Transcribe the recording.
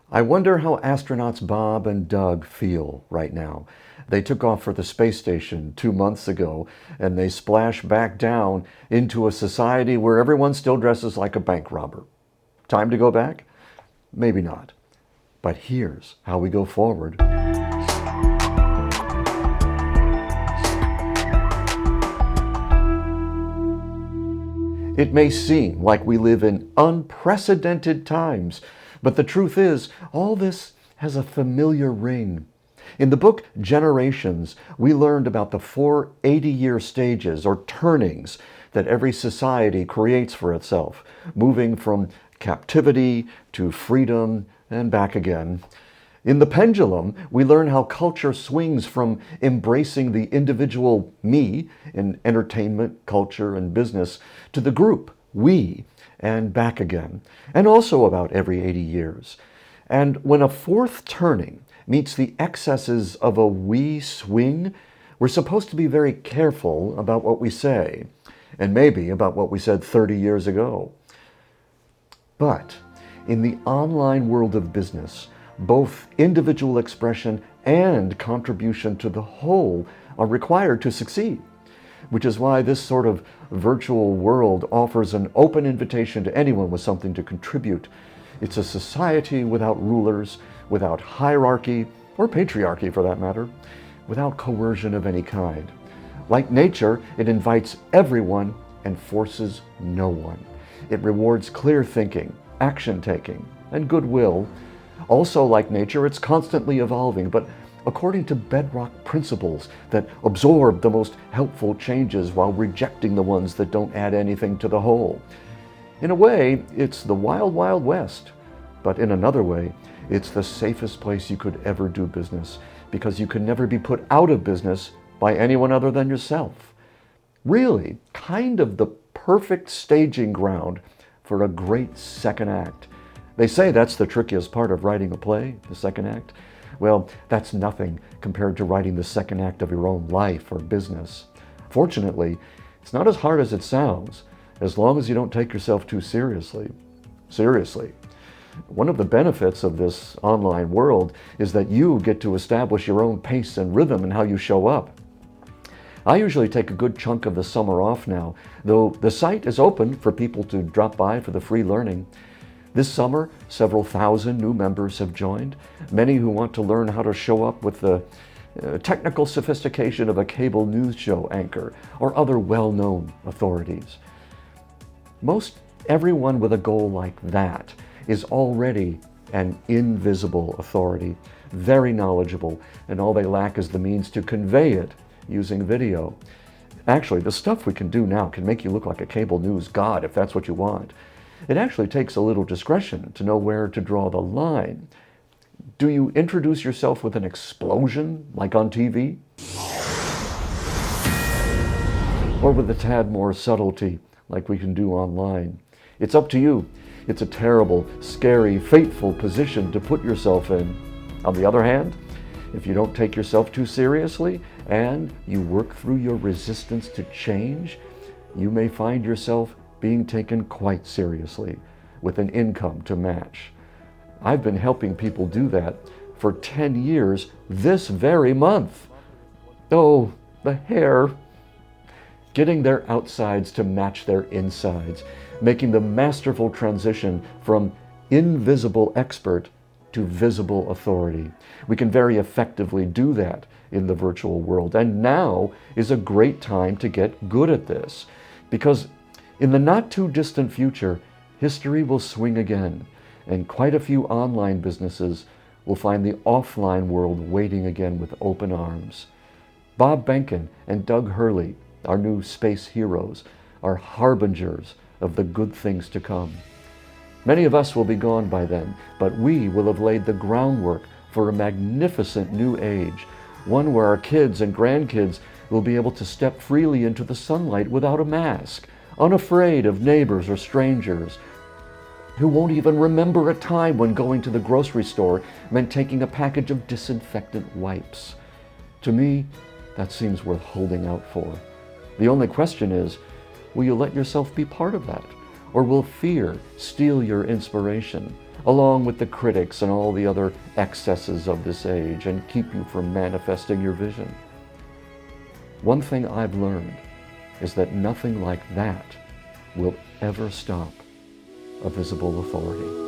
I wonder how astronauts Bob and Doug feel right now. They took off for the space station 2 months ago, and they splash back down into a society where everyone still dresses like a bank robber. Time to go back? Maybe not. But here's how we go forward. It may seem like we live in unprecedented times, but the truth is, all this has a familiar ring. In the book Generations, we learned about the 4 80-year stages or turnings that every society creates for itself, moving from captivity to freedom and back again. In The Pendulum, we learn how culture swings from embracing the individual me in entertainment, culture, and business to the group, we, and back again, and also about every 80 years. And when a fourth turning meets the excesses of a we swing, we're supposed to be very careful about what we say, and maybe about what we said 30 years ago. But in the online world of business, both individual expression and contribution to the whole are required to succeed, which is why this sort of virtual world offers an open invitation to anyone with something to contribute. It's a society without rulers, without hierarchy, or patriarchy for that matter, without coercion of any kind. Like nature, it invites everyone and forces no one. It rewards clear thinking, action taking, and goodwill. Also, like nature, it's constantly evolving, but according to bedrock principles that absorb the most helpful changes while rejecting the ones that don't add anything to the whole. In a way, it's the wild, wild west, but in another way, it's the safest place you could ever do business, because you can never be put out of business by anyone other than yourself. Really, kind of the perfect staging ground for a great second act. They say that's the trickiest part of writing a play, the second act. Well, that's nothing compared to writing the second act of your own life or business. Fortunately, it's not as hard as it sounds, as long as you don't take yourself too seriously. Seriously. One of the benefits of this online world is that you get to establish your own pace and rhythm in how you show up. I usually take a good chunk of the summer off now, though the site is open for people to drop by for the free learning. This summer, several thousand new members have joined, many who want to learn how to show up with the technical sophistication of a cable news show anchor or other well-known authorities. Most everyone with a goal like that is already an invisible authority, very knowledgeable, and all they lack is the means to convey it using video. Actually, the stuff we can do now can make you look like a cable news god if that's what you want. It actually takes a little discretion to know where to draw the line. Do you introduce yourself with an explosion, like on TV? Or with a tad more subtlety, like we can do online? It's up to you. It's a terrible, scary, fateful position to put yourself in. On the other hand, if you don't take yourself too seriously and you work through your resistance to change, you may find yourself being taken quite seriously with an income to match. I've been helping people do that for 10 years this very month. Oh, the hair. Getting their outsides to match their insides, making the masterful transition from invisible expert to visible authority. We can very effectively do that in the virtual world, and now is a great time to get good at this, because in the not too distant future, history will swing again, and quite a few online businesses will find the offline world waiting again with open arms. Bob Behnken and Doug Hurley, our new space heroes, are harbingers of the good things to come. Many of us will be gone by then, but we will have laid the groundwork for a magnificent new age, one where our kids and grandkids will be able to step freely into the sunlight without a mask, unafraid of neighbors or strangers, who won't even remember a time when going to the grocery store meant taking a package of disinfectant wipes. To me, that seems worth holding out for. The only question is, will you let yourself be part of that? Or will fear steal your inspiration? along with the critics and all the other excesses of this age, and keep you from manifesting your vision. One thing I've learned is that nothing like that will ever stop a visible authority.